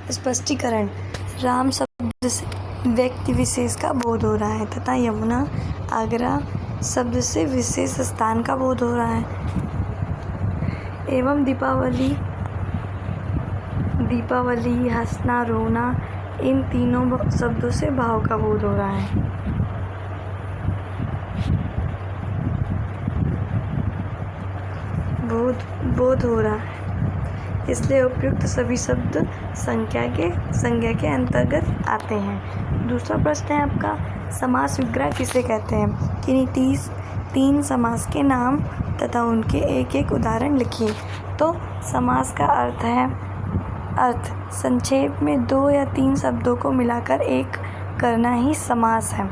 स्पष्टीकरण। राम शब्द से व्यक्ति विशेष का बोध हो रहा है तथा यमुना आगरा शब्द से विशेष स्थान का बोध हो रहा है। एवं दीपावली, हंसना, रोना, इन तीनों शब्दों से भाव का बोध हो रहा है। बोध हो रहा है, इसलिए उपयुक्त सभी शब्द संज्ञा के अंतर्गत आते हैं। दूसरा प्रश्न है आपका, समास विग्रह किसे कहते हैं? किन्हीं 3 समास के नाम तथा उनके एक एक उदाहरण लिखिए। तो समास का अर्थ संक्षेप में 2 या 3 शब्दों को मिलाकर एक करना ही समास है।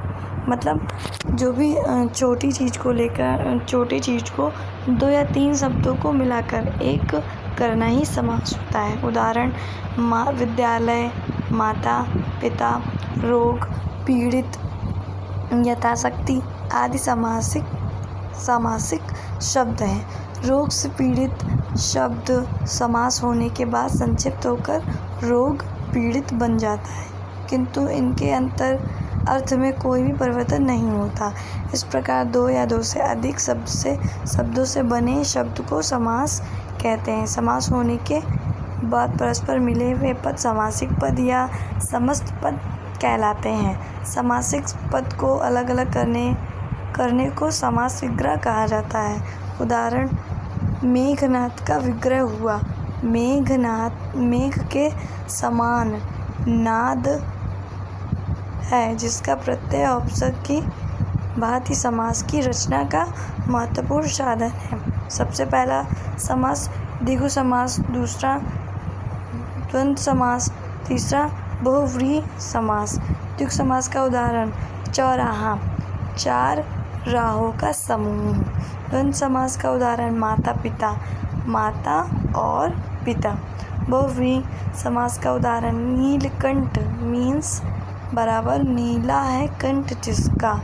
मतलब जो भी छोटी चीज़ को 2 या 3 शब्दों को मिलाकर एक करना ही समास होता है। उदाहरण, विद्यालय, माता पिता, रोग, पीड़ित, यथाशक्ति आदि समासिक शब्द हैं। रोग से पीड़ित शब्द समास होने के बाद संक्षिप्त होकर रोग पीड़ित बन जाता है, किंतु इनके अर्थ में कोई भी परिवर्तन नहीं होता। इस प्रकार 2 या 2 से अधिक शब्दों से बने शब्द को समास कहते हैं। समास होने के बाद परस्पर मिले हुए पद समासिक पद या समस्त पद कहलाते हैं। समासिक पद को अलग अलग करने को समास विग्रह कहा जाता है। उदाहरण, मेघनाद का विग्रह हुआ। मेघ के समान नाद है, जिसका प्रत्यय औपसर्ग की भांति समास की रचना का महत्वपूर्ण साधन है। सबसे पहला समास द्विगु समास, दूसरा द्वंद्व समास, तीसरा बहुव्रीहि समास। द्विगु समास का उदाहरण, चौराहा, 4 राहों का समूह। द्वंद्व समास का उदाहरण, माता पिता, माता और पिता। बहुव्रीहि समास का उदाहरण, नीलकंठ मीन्स बराबर नीला है कंठ जिसका,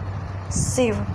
शिव।